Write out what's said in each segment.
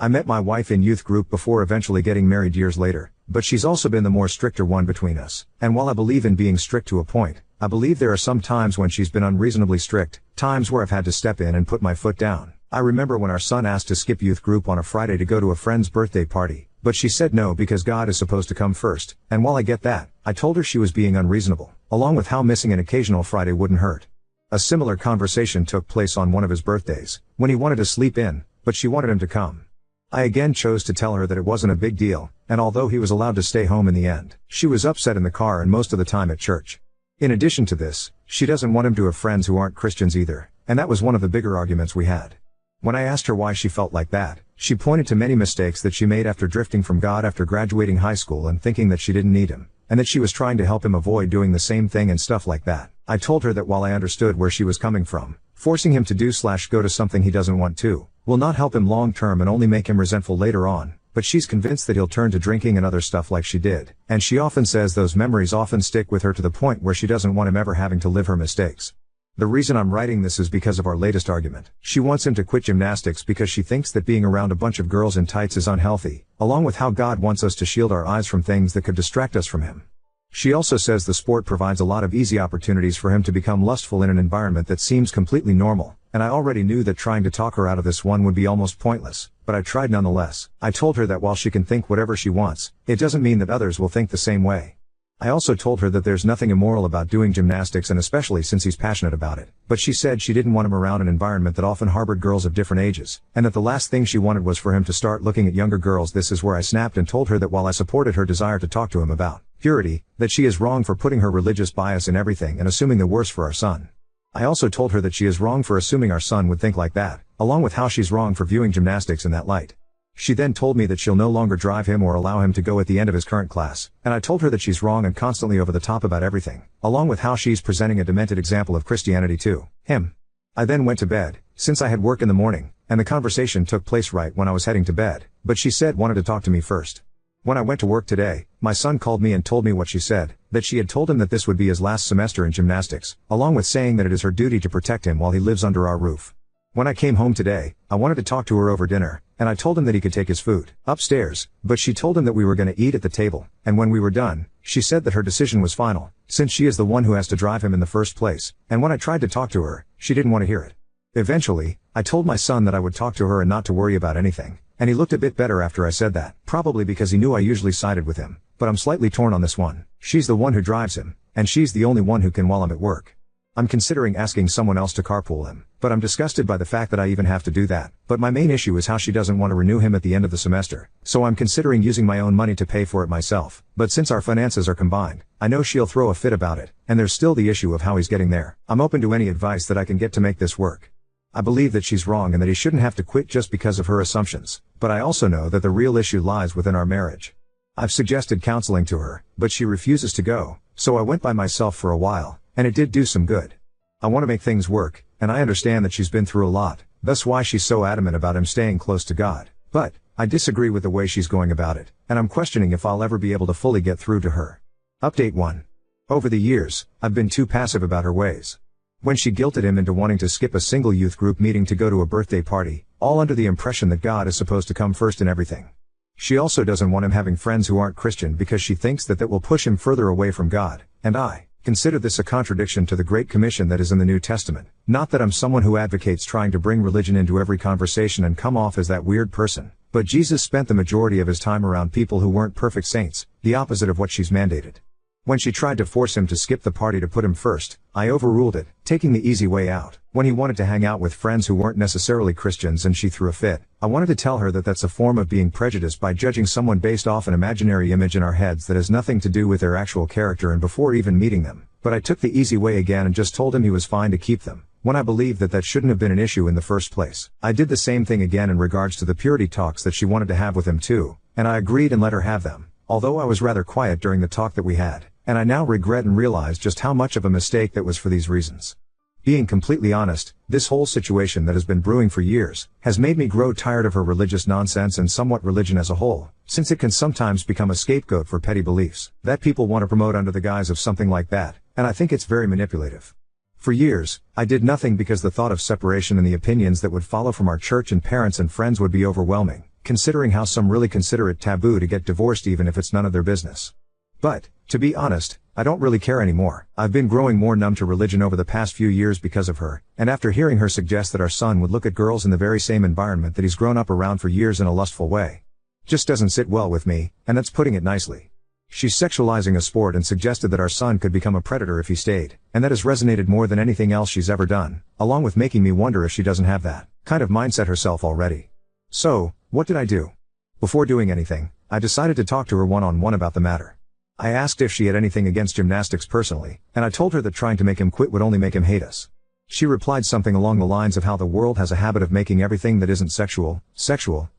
I met my wife in youth group before eventually getting married years later, but she's also been the more stricter one between us. And while I believe in being strict to a point, I believe there are some times when she's been unreasonably strict, times where I've had to step in and put my foot down. I remember when our son asked to skip youth group on a Friday to go to a friend's birthday party, but she said no because God is supposed to come first, and while I get that, I told her she was being unreasonable, along with how missing an occasional Friday wouldn't hurt. A similar conversation took place on one of his birthdays, when he wanted to sleep in, but she wanted him to come. I again chose to tell her that it wasn't a big deal, and although he was allowed to stay home in the end, she was upset in the car and most of the time at church. In addition to this, she doesn't want him to have friends who aren't Christians either, and that was one of the bigger arguments we had. When I asked her why she felt like that, she pointed to many mistakes that she made after drifting from God after graduating high school and thinking that she didn't need him, and that she was trying to help him avoid doing the same thing and stuff like that. I told her that while I understood where she was coming from, forcing him to do/go to something he doesn't want to, will not help him long term and only make him resentful later on, but she's convinced that he'll turn to drinking and other stuff like she did, and she often says those memories often stick with her to the point where she doesn't want him ever having to live her mistakes. The reason I'm writing this is because of our latest argument. She wants him to quit gymnastics because she thinks that being around a bunch of girls in tights is unhealthy, along with how God wants us to shield our eyes from things that could distract us from him. She also says the sport provides a lot of easy opportunities for him to become lustful in an environment that seems completely normal, and I already knew that trying to talk her out of this one would be almost pointless, but I tried nonetheless. I told her that while she can think whatever she wants, it doesn't mean that others will think the same way. I also told her that there's nothing immoral about doing gymnastics, and especially since he's passionate about it, but she said she didn't want him around an environment that often harbored girls of different ages, and that the last thing she wanted was for him to start looking at younger girls. This is where I snapped and told her that while I supported her desire to talk to him about purity, that she is wrong for putting her religious bias in everything and assuming the worst for our son. I also told her that she is wrong for assuming our son would think like that, along with how she's wrong for viewing gymnastics in that light. She then told me that she'll no longer drive him or allow him to go at the end of his current class, and I told her that she's wrong and constantly over the top about everything, along with how she's presenting a demented example of Christianity to him. I then went to bed, since I had work in the morning, and the conversation took place right when I was heading to bed, but she said wanted to talk to me first. When I went to work today, my son called me and told me what she said, that she had told him that this would be his last semester in gymnastics, along with saying that it is her duty to protect him while he lives under our roof. When I came home today, I wanted to talk to her over dinner, and I told him that he could take his food upstairs, but she told him that we were going to eat at the table, and when we were done, she said that her decision was final, since she is the one who has to drive him in the first place, and when I tried to talk to her, she didn't want to hear it. Eventually, I told my son that I would talk to her and not to worry about anything, and he looked a bit better after I said that, probably because he knew I usually sided with him, but I'm slightly torn on this one. She's the one who drives him, and she's the only one who can while I'm at work. I'm considering asking someone else to carpool him, but I'm disgusted by the fact that I even have to do that. But my main issue is how she doesn't want to renew him at the end of the semester, so I'm considering using my own money to pay for it myself. But since our finances are combined, I know she'll throw a fit about it, and there's still the issue of how he's getting there. I'm open to any advice that I can get to make this work. I believe that she's wrong and that he shouldn't have to quit just because of her assumptions, but I also know that the real issue lies within our marriage. I've suggested counseling to her, but she refuses to go, so I went by myself for a while, and it did do some good. I want to make things work, and I understand that she's been through a lot, that's why she's so adamant about him staying close to God. But I disagree with the way she's going about it, and I'm questioning if I'll ever be able to fully get through to her. Update 1. Over the years, I've been too passive about her ways. When she guilted him into wanting to skip a single youth group meeting to go to a birthday party, all under the impression that God is supposed to come first in everything. She also doesn't want him having friends who aren't Christian because she thinks that will push him further away from God, and I consider this a contradiction to the Great Commission that is in the New Testament. Not that I'm someone who advocates trying to bring religion into every conversation and come off as that weird person, but Jesus spent the majority of his time around people who weren't perfect saints, the opposite of what she's mandated. When she tried to force him to skip the party to put him first, I overruled it, taking the easy way out. When he wanted to hang out with friends who weren't necessarily Christians and she threw a fit, I wanted to tell her that that's a form of being prejudiced by judging someone based off an imaginary image in our heads that has nothing to do with their actual character and before even meeting them. But I took the easy way again and just told him he was fine to keep them, when I believed that shouldn't have been an issue in the first place. I did the same thing again in regards to the purity talks that she wanted to have with him too, and I agreed and let her have them, although I was rather quiet during the talk that we had. And I now regret and realize just how much of a mistake that was for these reasons. Being completely honest, this whole situation that has been brewing for years, has made me grow tired of her religious nonsense and somewhat religion as a whole, since it can sometimes become a scapegoat for petty beliefs that people want to promote under the guise of something like that, and I think it's very manipulative. For years, I did nothing because the thought of separation and the opinions that would follow from our church and parents and friends would be overwhelming, considering how some really consider it taboo to get divorced even if it's none of their business. But, to be honest, I don't really care anymore. I've been growing more numb to religion over the past few years because of her, and after hearing her suggest that our son would look at girls in the very same environment that he's grown up around for years in a lustful way. Just doesn't sit well with me, and that's putting it nicely. She's sexualizing a sport and suggested that our son could become a predator if he stayed, and that has resonated more than anything else she's ever done, along with making me wonder if she doesn't have that kind of mindset herself already. So, what did I do? Before doing anything, I decided to talk to her one-on-one about the matter. I asked if she had anything against gymnastics personally, and I told her that trying to make him quit would only make him hate us. She replied something along the lines of how the world has a habit of making everything that isn't sexual,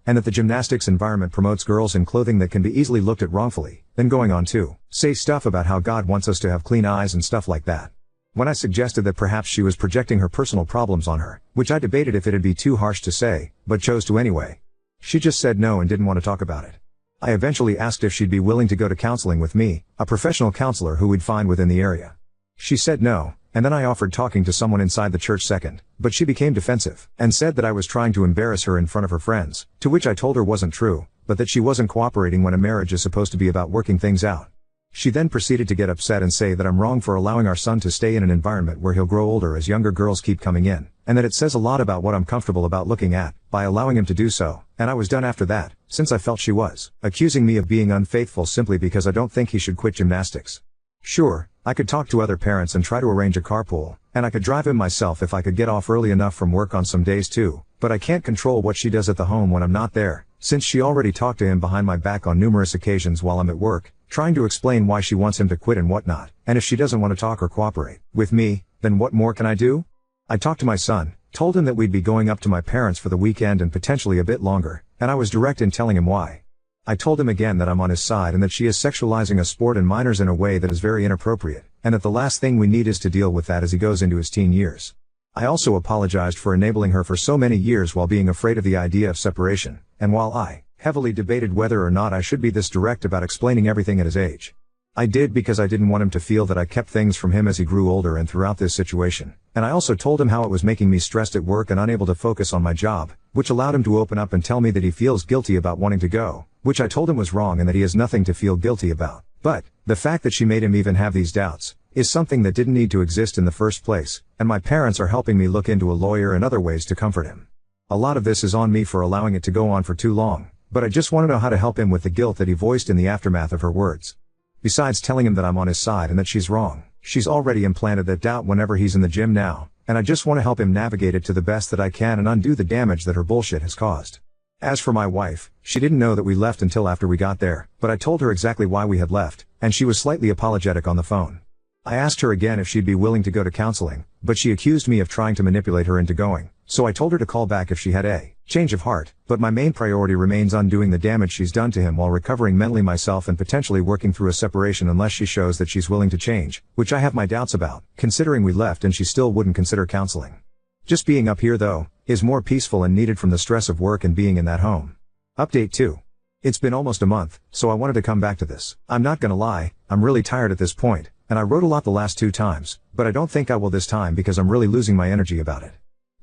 and that the gymnastics environment promotes girls in clothing that can be easily looked at wrongfully, then going on to say stuff about how God wants us to have clean eyes and stuff like that. When I suggested that perhaps she was projecting her personal problems on her, which I debated if it'd be too harsh to say, but chose to anyway, she just said no and didn't want to talk about it. I eventually asked if she'd be willing to go to counseling with me, a professional counselor who we'd find within the area. She said no, and then I offered talking to someone inside the church second, but she became defensive, and said that I was trying to embarrass her in front of her friends, to which I told her wasn't true, but that she wasn't cooperating when a marriage is supposed to be about working things out. She then proceeded to get upset and say that I'm wrong for allowing our son to stay in an environment where he'll grow older as younger girls keep coming in, and that it says a lot about what I'm comfortable about looking at, by allowing him to do so, and I was done after that, since I felt she was accusing me of being unfaithful simply because I don't think he should quit gymnastics. Sure, I could talk to other parents and try to arrange a carpool, and I could drive him myself if I could get off early enough from work on some days too, but I can't control what she does at the home when I'm not there, since she already talked to him behind my back on numerous occasions while I'm at work, trying to explain why she wants him to quit and whatnot, and if she doesn't want to talk or cooperate with me, then what more can I do? I talked to my son, told him that we'd be going up to my parents for the weekend and potentially a bit longer, and I was direct in telling him why. I told him again that I'm on his side and that she is sexualizing a sport and minors in a way that is very inappropriate, and that the last thing we need is to deal with that as he goes into his teen years. I also apologized for enabling her for so many years while being afraid of the idea of separation, and while I heavily debated whether or not I should be this direct about explaining everything at his age. I did because I didn't want him to feel that I kept things from him as he grew older and throughout this situation, and I also told him how it was making me stressed at work and unable to focus on my job, which allowed him to open up and tell me that he feels guilty about wanting to go, which I told him was wrong and that he has nothing to feel guilty about. But, the fact that she made him even have these doubts, is something that didn't need to exist in the first place, and my parents are helping me look into a lawyer and other ways to comfort him. A lot of this is on me for allowing it to go on for too long, but I just want to know how to help him with the guilt that he voiced in the aftermath of her words. Besides telling him that I'm on his side and that she's wrong, she's already implanted that doubt whenever he's in the gym now, and I just want to help him navigate it to the best that I can and undo the damage that her bullshit has caused. As for my wife, she didn't know that we left until after we got there, but I told her exactly why we had left, and she was slightly apologetic on the phone. I asked her again if she'd be willing to go to counseling, but she accused me of trying to manipulate her into going, so I told her to call back if she had a change of heart, but my main priority remains undoing the damage she's done to him while recovering mentally myself and potentially working through a separation unless she shows that she's willing to change, which I have my doubts about, considering we left and she still wouldn't consider counseling. Just being up here though, is more peaceful and needed from the stress of work and being in that home. Update 2. It's been almost a month, so I wanted to come back to this. I'm not gonna lie, I'm really tired at this point, and I wrote a lot the last 2 times, but I don't think I will this time because I'm really losing my energy about it.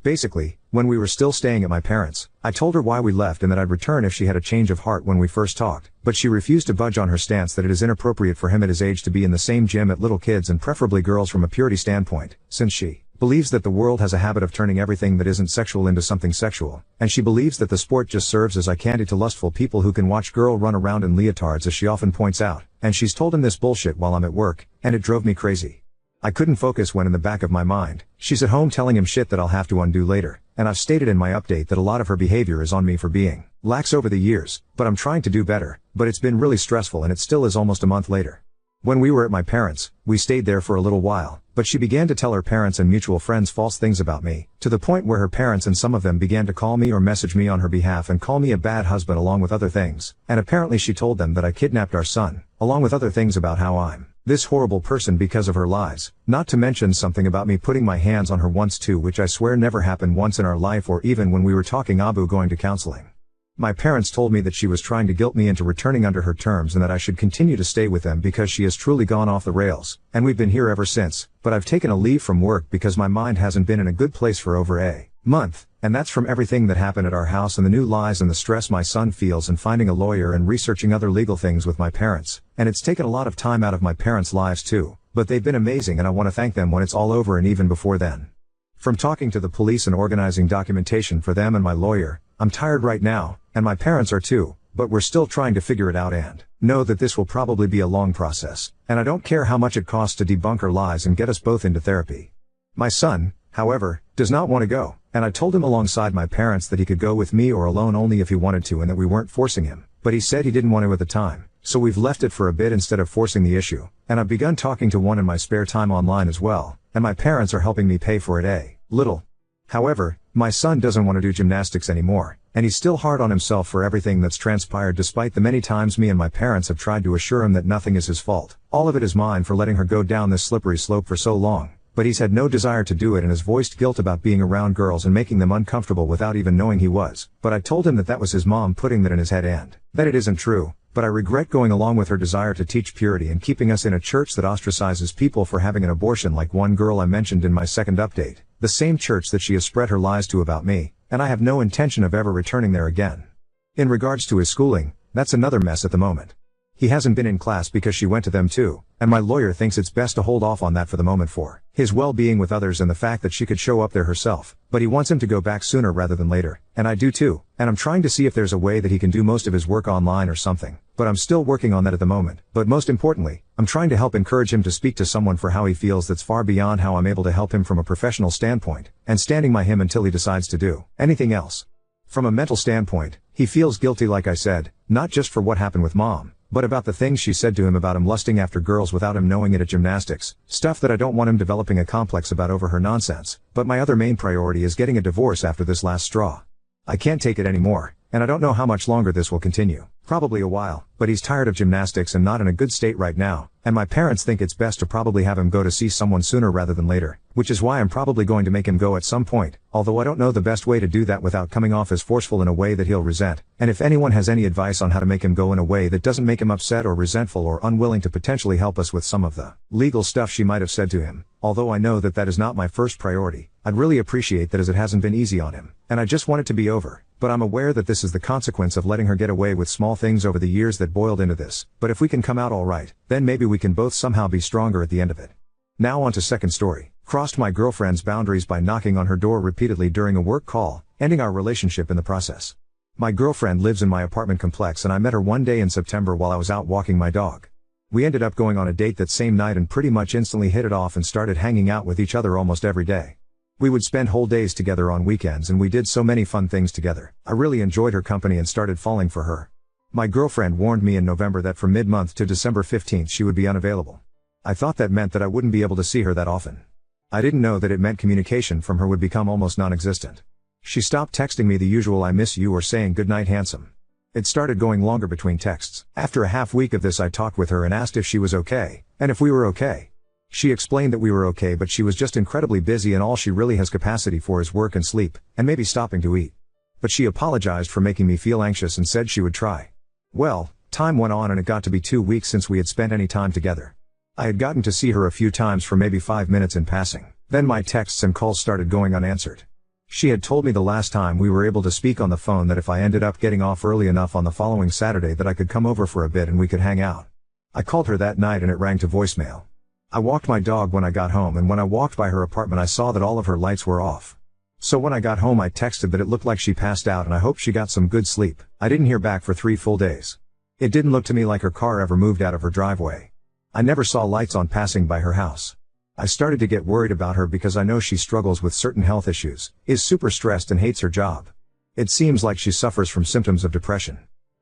Basically, when we were still staying at my parents', I told her why we left and that I'd return if she had a change of heart when we first talked, but she refused to budge on her stance that it is inappropriate for him at his age to be in the same gym at little kids and preferably girls from a purity standpoint, since she believes that the world has a habit of turning everything that isn't sexual into something sexual, and she believes that the sport just serves as eye candy to lustful people who can watch girl run around in leotards as she often points out, and she's told him this bullshit while I'm at work, and it drove me crazy. I couldn't focus when in the back of my mind, she's at home telling him shit that I'll have to undo later, and I've stated in my update that a lot of her behavior is on me for being lax over the years, but I'm trying to do better, but it's been really stressful and it still is almost a month later. When we were at my parents', we stayed there for a little while, but she began to tell her parents and mutual friends false things about me, to the point where her parents and some of them began to call me or message me on her behalf and call me a bad husband along with other things, and apparently she told them that I kidnapped our son, along with other things about how I'm this horrible person because of her lies, not to mention something about me putting my hands on her once too, which I swear never happened once in our life or even when we were talking Abu going to counseling. My parents told me that she was trying to guilt me into returning under her terms and that I should continue to stay with them because she has truly gone off the rails, and we've been here ever since, but I've taken a leave from work because my mind hasn't been in a good place for over a month, and that's from everything that happened at our house and the new lies and the stress my son feels and finding a lawyer and researching other legal things with my parents, and it's taken a lot of time out of my parents' lives too, but they've been amazing and I want to thank them when it's all over and even before then. From talking to the police and organizing documentation for them and my lawyer, I'm tired right now, and my parents are too, but we're still trying to figure it out and know that this will probably be a long process, and I don't care how much it costs to debunk her lies and get us both into therapy. My son, however, does not want to go, and I told him alongside my parents that he could go with me or alone only if he wanted to and that we weren't forcing him, but he said he didn't want to at the time, so we've left it for a bit instead of forcing the issue, and I've begun talking to one in my spare time online as well, and my parents are helping me pay for it a little. However, my son doesn't want to do gymnastics anymore, and he's still hard on himself for everything that's transpired despite the many times me and my parents have tried to assure him that nothing is his fault. All of it is mine for letting her go down this slippery slope for so long. But he's had no desire to do it and has voiced guilt about being around girls and making them uncomfortable without even knowing he was. But I told him that that was his mom putting that in his head and that it isn't true, but I regret going along with her desire to teach purity and keeping us in a church that ostracizes people for having an abortion, like one girl I mentioned in my second update, the same church that she has spread her lies to about me, and I have no intention of ever returning there again. In regards to his schooling, that's another mess at the moment. He hasn't been in class because she went to them too, and my lawyer thinks it's best to hold off on that for the moment for his well-being with others and the fact that she could show up there herself, but he wants him to go back sooner rather than later, and I do too, and I'm trying to see if there's a way that he can do most of his work online or something, but I'm still working on that at the moment. But most importantly, I'm trying to help encourage him to speak to someone for how he feels that's far beyond how I'm able to help him from a professional standpoint, and standing by him until he decides to do anything else. From a mental standpoint, he feels guilty, like I said, not just for what happened with mom, but about the things she said to him about him lusting after girls without him knowing it at gymnastics, stuff that I don't want him developing a complex about over her nonsense. But my other main priority is getting a divorce after this last straw. I can't take it anymore, and I don't know how much longer this will continue. Probably a while, but he's tired of gymnastics and not in a good state right now, and my parents think it's best to probably have him go to see someone sooner rather than later, which is why I'm probably going to make him go at some point, although I don't know the best way to do that without coming off as forceful in a way that he'll resent, and if anyone has any advice on how to make him go in a way that doesn't make him upset or resentful or unwilling to potentially help us with some of the legal stuff she might have said to him, although I know that that is not my first priority, I'd really appreciate that, as it hasn't been easy on him, and I just want it to be over. But I'm aware that this is the consequence of letting her get away with small things over the years that boiled into this. But if we can come out all right, then maybe we can both somehow be stronger at the end of it. Now on to second story. Crossed my girlfriend's boundaries by knocking on her door repeatedly during a work call, ending our relationship in the process. My girlfriend lives in my apartment complex, and I met her one day in September while I was out walking my dog. We ended up going on a date that same night and pretty much instantly hit it off and started hanging out with each other almost every day. We would spend whole days together on weekends, and we did so many fun things together. I really enjoyed her company and started falling for her. My girlfriend warned me in November that from mid-month to December 15th she would be unavailable. I thought that meant that I wouldn't be able to see her that often. I didn't know that it meant communication from her would become almost non-existent. She stopped texting me the usual "I miss you" or saying "good night handsome." It started going longer between texts. After a half week of this, I talked with her and asked if she was okay, and if we were okay. She explained that we were okay, but she was just incredibly busy and all she really has capacity for is work and sleep, and maybe stopping to eat. But she apologized for making me feel anxious and said she would try. Well, time went on and it got to be 2 weeks since we had spent any time together. I had gotten to see her a few times for maybe 5 minutes in passing. Then my texts and calls started going unanswered. She had told me the last time we were able to speak on the phone that if I ended up getting off early enough on the following Saturday that I could come over for a bit and we could hang out. I called her that night and it rang to voicemail. I walked my dog when I got home, and when I walked by her apartment I saw that all of her lights were off. So when I got home I texted that it looked like she passed out and I hoped she got some good sleep. I didn't hear back for 3 full days. It didn't look to me like her car ever moved out of her driveway. I never saw lights on passing by her house. I started to get worried about her because I know she struggles with certain health issues, is super stressed and hates her job. It seems like she suffers from symptoms of depression.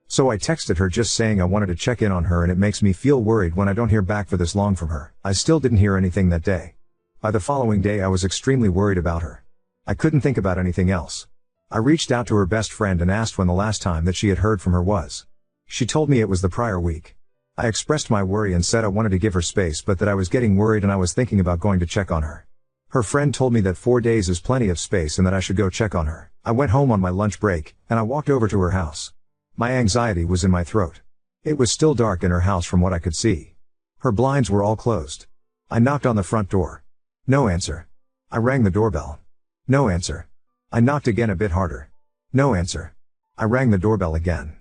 So I texted her just saying I wanted to check in on her, and it makes me feel worried when I don't hear back for this long from her. I still didn't hear anything that day. By the following day I was extremely worried about her. I couldn't think about anything else. I reached out to her best friend and asked when the last time that she had heard from her was. She told me it was the prior week. I expressed my worry and said I wanted to give her space, but that I was getting worried and I was thinking about going to check on her. Her friend told me that 4 days is plenty of space and that I should go check on her. I went home on my lunch break, and I walked over to her house. My anxiety was in my throat. It was still dark in her house from what I could see. Her blinds were all closed. I knocked on the front door. No answer. I rang the doorbell. No answer. I knocked again a bit harder. No answer. I rang the doorbell again.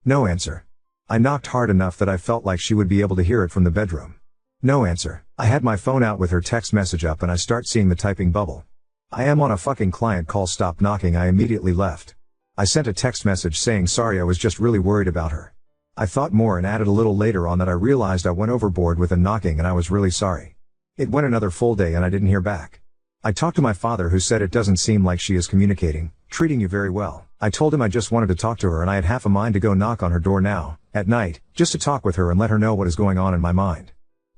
No answer. I knocked hard enough that I felt like she would be able to hear it from the bedroom. No answer. I had my phone out with her text message up and I start seeing the typing bubble. I am on a fucking client call, stop knocking. I immediately left. I sent a text message saying sorry, I was just really worried about her. I thought more and added a little later on that I realized I went overboard with the knocking and I was really sorry. It went another full day and I didn't hear back. I talked to my father, who said it doesn't seem like she is communicating, treating you very well. I told him I just wanted to talk to her and I had half a mind to go knock on her door now, at night, just to talk with her and let her know what is going on in my mind.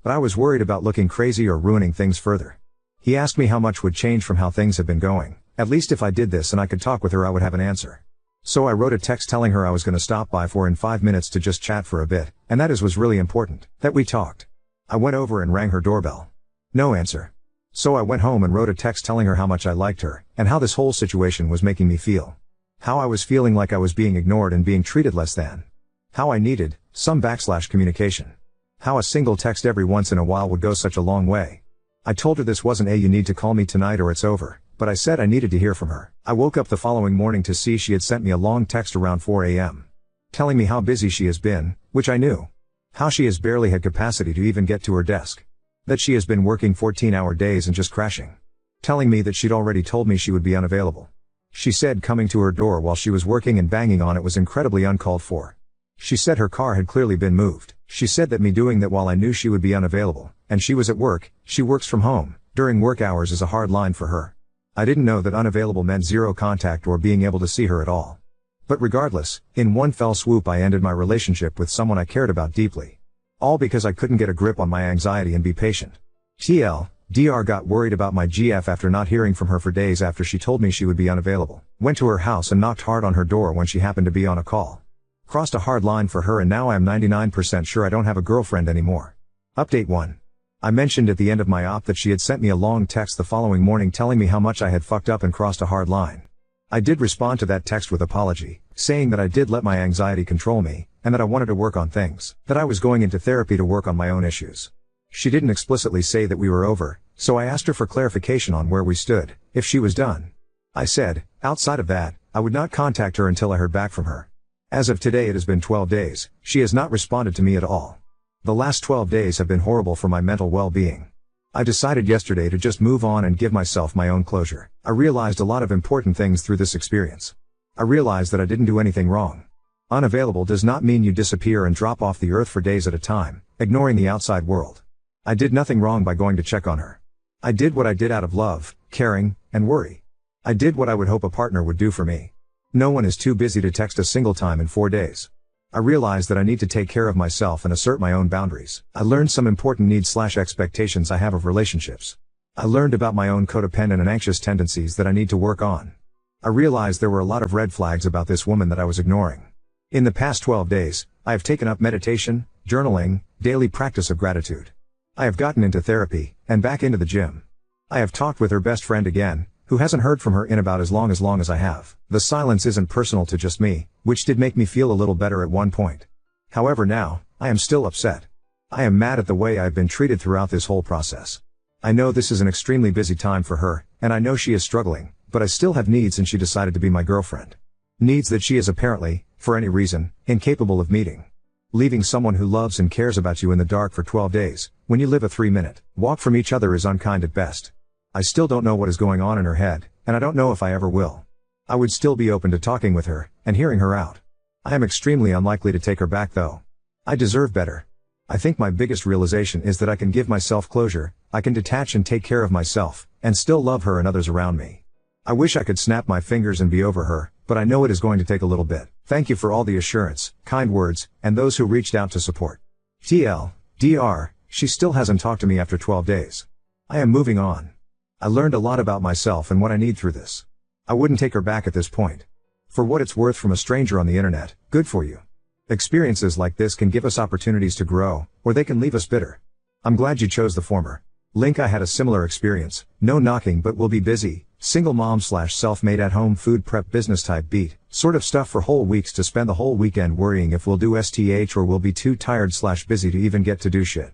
But I was worried about looking crazy or ruining things further. He asked me how much would change from how things have been going. At least if I did this and I could talk with her, I would have an answer. So I wrote a text telling her I was going to stop by in 5 minutes to just chat for a bit, and that was really important, that we talked. I went over and rang her doorbell. No answer. So I went home and wrote a text telling her how much I liked her, and how this whole situation was making me feel. How I was feeling like I was being ignored and being treated less than. How I needed some communication. How a single text every once in a while would go such a long way. I told her this wasn't a "you need to call me tonight or it's over," but I said I needed to hear from her. I woke up the following morning to see she had sent me a long text around 4 a.m. telling me how busy she has been, which I knew. How she has barely had capacity to even get to her desk. That she has been working 14-hour days and just crashing. Telling me that she'd already told me she would be unavailable. She said coming to her door while she was working and banging on it was incredibly uncalled for. She said her car had clearly been moved. She said that me doing that while I knew she would be unavailable, and she was at work, she works from home, during work hours is a hard line for her. I didn't know that unavailable meant zero contact or being able to see her at all. But regardless, in one fell swoop I ended my relationship with someone I cared about deeply. All because I couldn't get a grip on my anxiety and be patient. TLDR got worried about my GF after not hearing from her for days after she told me she would be unavailable. Went to her house and knocked hard on her door when she happened to be on a call. Crossed a hard line for her and now I am 99% sure I don't have a girlfriend anymore. Update 1. I mentioned at the end of my op that she had sent me a long text the following morning telling me how much I had fucked up and crossed a hard line. I did respond to that text with apology, saying that I did let my anxiety control me, and that I wanted to work on things, that I was going into therapy to work on my own issues. She didn't explicitly say that we were over, so I asked her for clarification on where we stood, if she was done. I said, outside of that, I would not contact her until I heard back from her. As of today it has been 12 days, she has not responded to me at all. The last 12 days have been horrible for my mental well-being. I decided yesterday to just move on and give myself my own closure. I realized a lot of important things through this experience. I realized that I didn't do anything wrong. Unavailable does not mean you disappear and drop off the earth for days at a time, ignoring the outside world. I did nothing wrong by going to check on her. I did what I did out of love, caring, and worry. I did what I would hope a partner would do for me. No one is too busy to text a single time in 4 days. I realized that I need to take care of myself and assert my own boundaries. I learned some important needs/expectations I have of relationships. I learned about my own codependent and anxious tendencies that I need to work on. I realized there were a lot of red flags about this woman that I was ignoring. In the past 12 days, I have taken up meditation, journaling, daily practice of gratitude. I have gotten into therapy, and back into the gym. I have talked with her best friend again, who hasn't heard from her in about as long as I have. The silence isn't personal to just me, which did make me feel a little better at one point. However now, I am still upset. I am mad at the way I have been treated throughout this whole process. I know this is an extremely busy time for her, and I know she is struggling, but I still have needs and she decided to be my girlfriend. Needs that she is apparently, for any reason, incapable of meeting. Leaving someone who loves and cares about you in the dark for 12 days, when you live a 3-minute walk from each other is unkind at best. I still don't know what is going on in her head, and I don't know if I ever will. I would still be open to talking with her, and hearing her out. I am extremely unlikely to take her back though. I deserve better. I think my biggest realization is that I can give myself closure, I can detach and take care of myself, and still love her and others around me. I wish I could snap my fingers and be over her, but I know it is going to take a little bit. Thank you for all the assurance, kind words, and those who reached out to support. TLDR, she still hasn't talked to me after 12 days. I am moving on. I learned a lot about myself and what I need through this. I wouldn't take her back at this point. For what it's worth from a stranger on the internet, good for you. Experiences like this can give us opportunities to grow, or they can leave us bitter. I'm glad you chose the former. Link, I had a similar experience, no knocking but will be busy, single mom/self-made at home food prep business type beat, sort of stuff for whole weeks to spend the whole weekend worrying if we'll do STH or we'll be too tired/busy to even get to do shit.